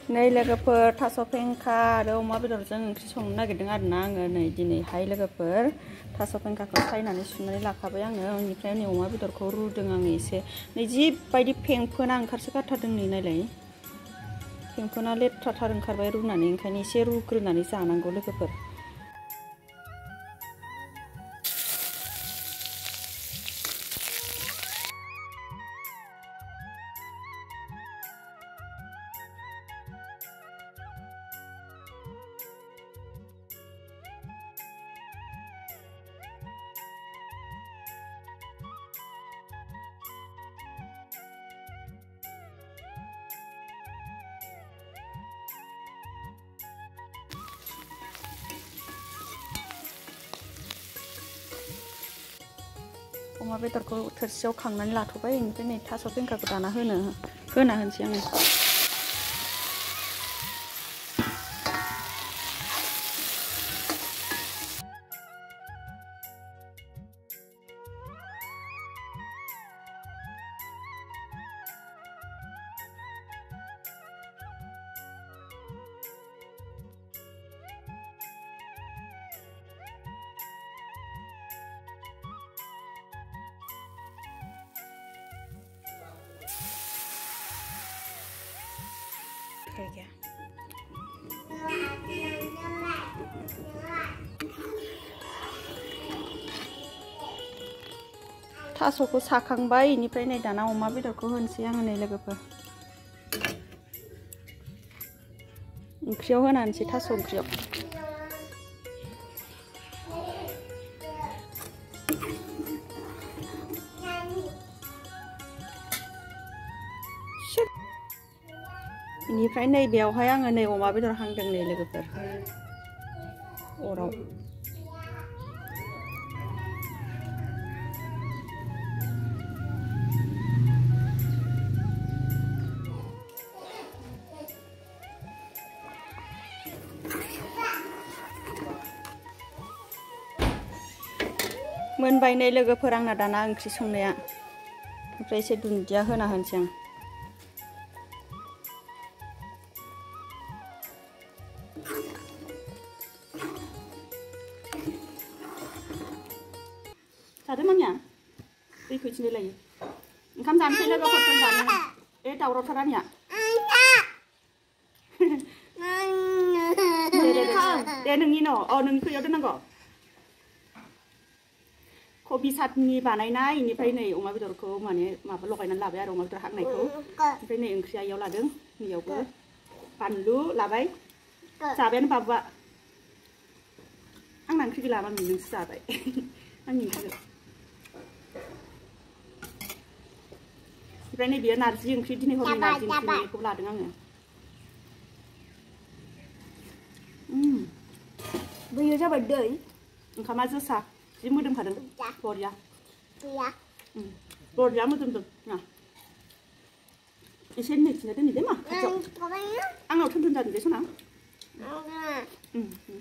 नै लोगोफोर थास' फेंखा आरो अमा बेदरजों ओंख्रि संनो नागिरदों आरोना आङो नै दिनैहाय लोगोफोर थास' फेंखाखौ सायनानै सुनानै लाखाबाय आङो बेनिफ्राय नै अमा बेदरखौ रुदों आङो एसे नै जिबायदि फेंफोना ओंखारसो गारथारदों नै नायलाय फेंफोना लेथ्राथार ओंखारबाय रुनानै ओंखायनो एसे रुग्रोनानै जानांगौ लोगोफोर अमा बेदरखौ थोरसियाव खांनानै लाथ'बाय ओमफ्राय नै थास' फेंखाखौ दाना होना होनोसै आङो kayak थास'खौ साखांबाय इनिफ्राय नै दाना अमा बेदरखौ होनोसै आङो नै लोगोफोर ओंख्रियाव होनानैसै थास' ओंख्रियाव बेनिफ्राय नै बेयावहाय आङो नै अमा बेदर हांदों नै लोगोफोर अराव मोनबाय नै लोगोफोर आंना दाना ओंख्रि संनाया ओमफ्राय एसे दुन्दिया होना होनोसै आं जादो मामिया दैखौ इथिंजाय लायो ओंखाम जानोसै लोगोफोरजों जानो दावरावथार आंनिया दे नोंनि न' नोंनि खुरैयाव दोननांगौ कबि साटनि बानायनाय इनिफ्राय नै अमा बेदरखौ माने माबा लगायनानै लाबाय आरो अमा बेदर हांनायखौ ओमफ्राय नै ओंख्रिया इयाव लादों नैयावबो बानलु लाबाय जाबायानो बाबुआ आंना ओंख्रि गैला मामि नोंसो जाबाय आंनि ओंख्रिखौ ओमफ्राय नै बियो नारजि ओंख्रि दिनै हरनि नारजि ओंख्रिखौ लादों आङो बैयो जाबाय दै ओंखामा जोसा जि मोदोमखादों बरिया बरिया मोदोमदों ना एसे नैथिंजाय दोननि दे मा खाथियाव आंनाव थोन थोन जादों दे सना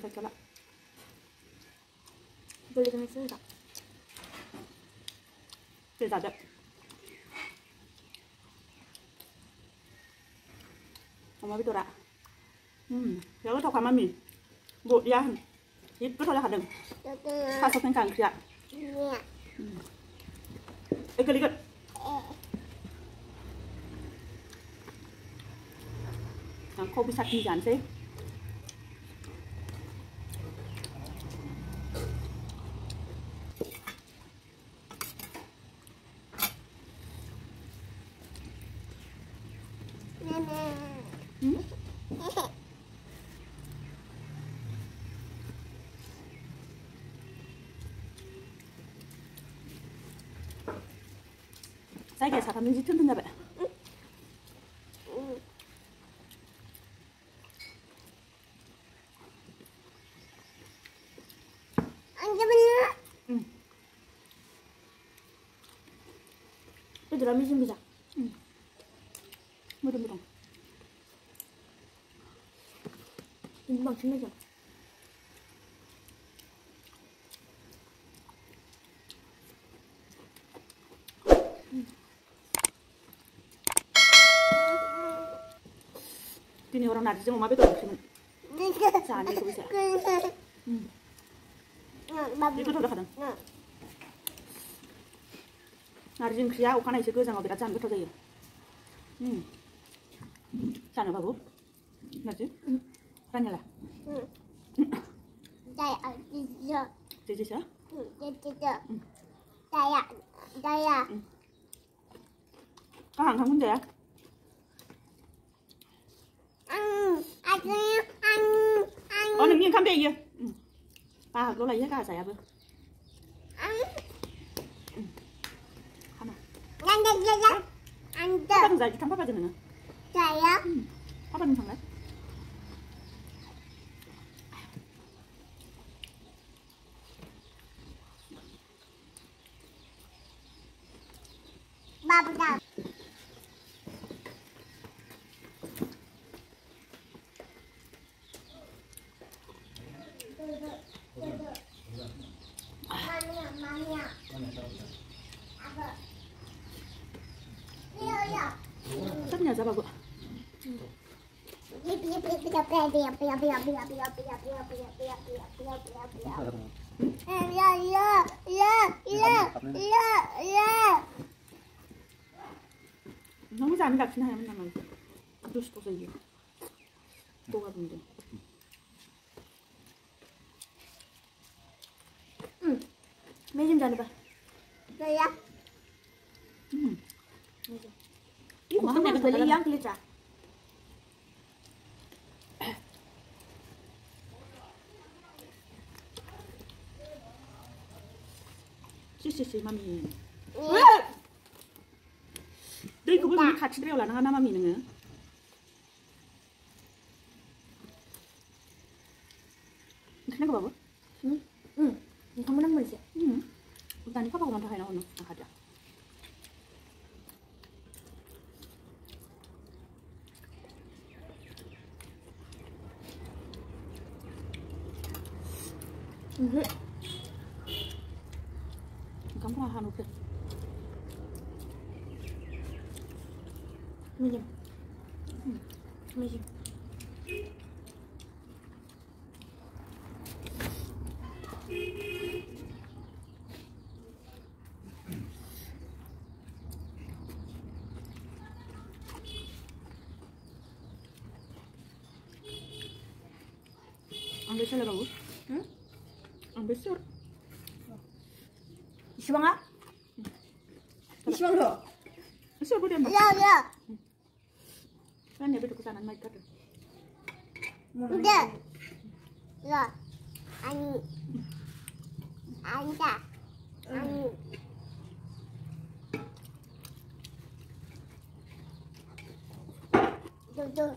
खाथियाव ला दे जादो अमा बेदरा बिराद गोथावखा मामि बरिया जि गोथाव जाखादों थास' फेंखा ओंख्रिया गोलैगोन आं कबि साटनि जानोसै जायगाया साथामजों जि थोन थोन जाबाय बेदरा मिजिं गोजा मोदोम दं ini bangsın aja. दिनै हराव नारजिजों अमा बेदर ओंख्रिमोन जानायखौबो जाया बे गोथाव जाखादों नारजि ओंख्रिया अखानायैसो गोजाङाव बिराद जानो गोथाव जायो जानो बाबु नारजि रानियाला जेजेसा Có hàng không con vậy? Con đừng nghiêng khăm đây kìa. Ba học lô lấy hết cả giải vừa. Khăm à? Phát đừng giải thằng phát bao giờ nữa? Giải á? Phát đừng thằng đấy. Ba bắt đầu. Sắp nhà ra bà vợ. 너무 잘 안 잡히나요, 맨날. 어쩔 수 없어 이게. 뭐가 문제? 매 좀 잘해봐. 왜야? 이거 한 내가 걸리 양 걸리자. 씨씨씨 마미. 왜? 너 이거 보면 같이 들어올라 나가 마미 있는 거. 그런 거 봐봐. 응. 이거 한번 한 번이지. 응. 일단 이거 봐봐 더 해놔 오늘 가자. Kamu makan apa? Minum. Minum. Ambil sel kamu? Ambil sel. Isibang ah? Isibang lo? Isibang boleh mak? Ya ya. Kan dia betul kesanan mai kata. Udah. Ya. Ani. Anda. Ani. Tuh,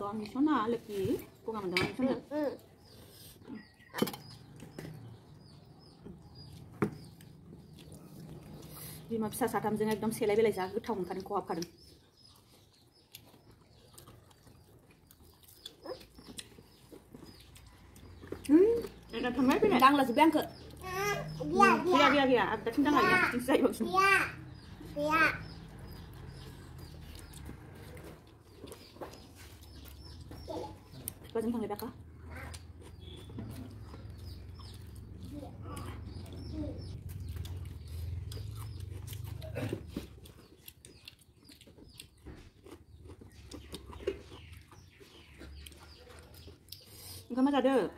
ambil sana lagi. Kau nggak mendengar sana. बिमा फिसा साथामजों एकदम सेलाय बेलाय जा गोथाव मोनखादों खहाबखादों दा थांबाय फैनाय दांलाजोब्बाय आंखो गैया आगदाथिं दांलायो आगदाथिंसो जायो बांसिन गैया बिफाजों थांबाय Dakha Kamu ada?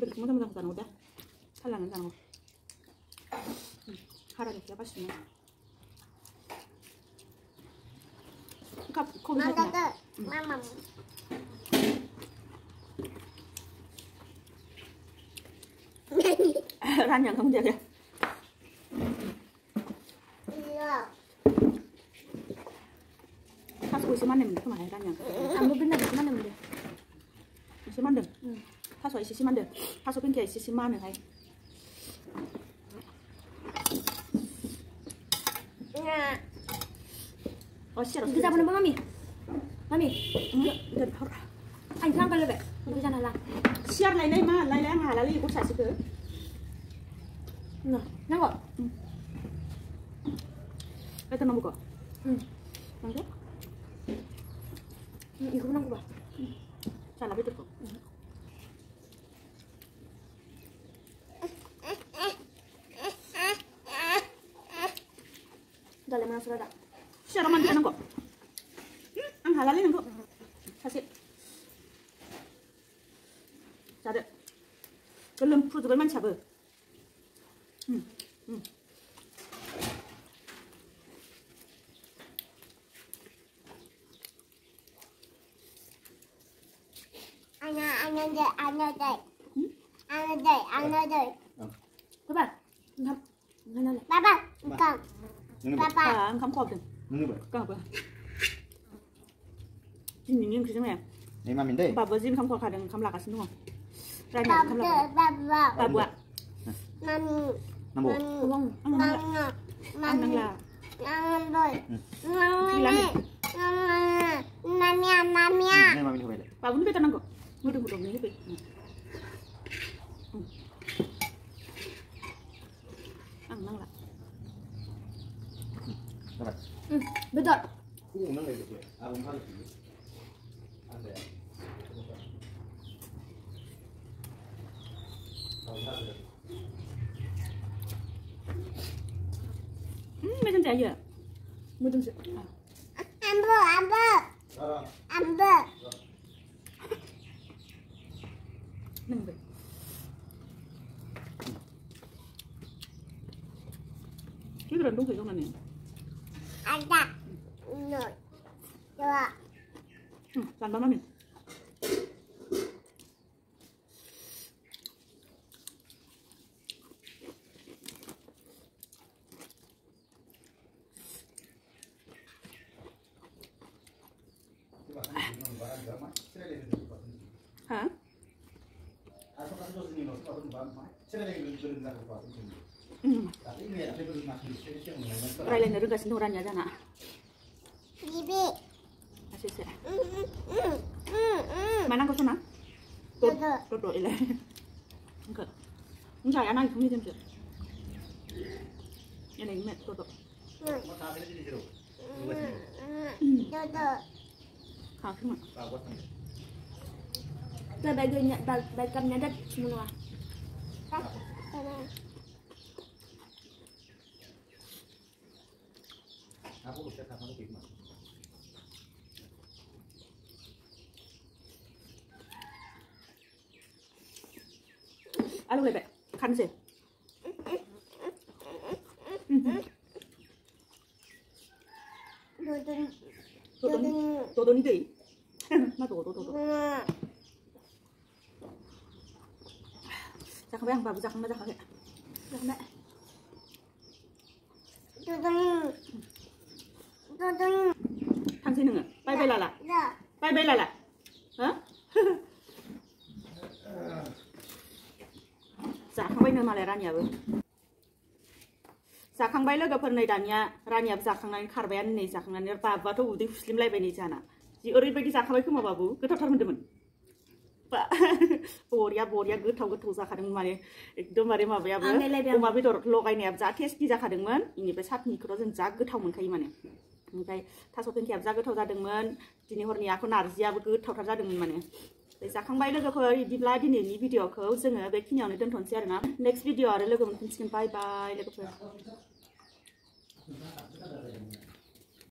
Bertemu sama sana udah, halangan sana. Harap siapa sih? Kau bisa tak? Mama. Ranyang kamu jaga. Isi mandem itu mana kan yang? Kamu benar isi mandem deh. Isi mandem. Pasok isi mandem. Pasok pinggir isi mandem hai. Oh siapa? Kita apa nama mami? Mami. Dari hor. Anh sang kan lebih. Kita jangan lah. Siar lain lain mah, lain lain hal lain ikut saya sih ke. Nah, nangkok. Betul nang buka. Nangkep? Iku nang buka. Salah betul kok. Dale mana sudah tak? Siapa mandi nang kok? Ang halalin nang kok. Kasih. Jadi, belum perut belum cabut. Các bạn, Papa, con. Papa. anh không khóc được. Con apa? Ini cái này. Ini mami deh. Bapak Zin không khóc được, không lạc ở sini không? Rani không lạc. Papa. Babu. Mami. Nambo. Không, anh Mami. đang là. Mami rồi. Mami. Mami. Mami. Ini mami coba deh. Babu ni betul nang kok. Mudah ni betul. Ang nang lah. Coba. Betul. Nang lagi tu. Abang kali tu. Ada. Macam tu aja. Mudah sih. Amber. Nang betul. Kita rendung ke mana ni? Ada. No. Dua. Sampai mana ni? Hah? Rai lain dari kasih nurannya aja nak. Bibi. Asyik sih. Mana kau sana? Tuh, ile. Enggak. Enggak, anak itu ni jam berapa? Ini met tuh. Kau cuma. Kita bagiannya ada semua. Aku bisa sama tu mah. Alo bebek, kan sih. Todo ni deh. Nah todo. Cakap yang bagus, cakap macam apa? Cakap. Thằng xin đừng à? Bay là. Bay là. Hả? Dạ không bay nữa mà lại ra nhà vừa. Dạ không bay lỡ gặp phần này đàn nhà ra nhà dạ không này khar bayan này dạ không này bà vợ tôi udah muslim lại bên này chana. Ji ori bagi dạ không bay kuma babu, kita thar mendemen. Pak, boria goथाव जाखादोंमोन माने एकदमबारे माबायाबो अमा बेदर लगायनायाबो जा टेस्टि जाखादोंमोन इनिफ्राय सातनिखौथ' जों जा गोथाव मोनखायो माने ओमफ्राय थास' पेंखायाबो जा गोथाव जादोंमोन दिनै हरनि आखौ नारजियाबो गोथावथार जादोंमोन माने जाखांबाय लोगोफोर बिदिब्ला दिनैनि भिडिअखौ जोङो बेखिनियावनो दोनथ'नोसै आरोना नेक्स्ट भिडिअ आरो लोगो मोनफिनसिगोन बाय बाय लोगोफोर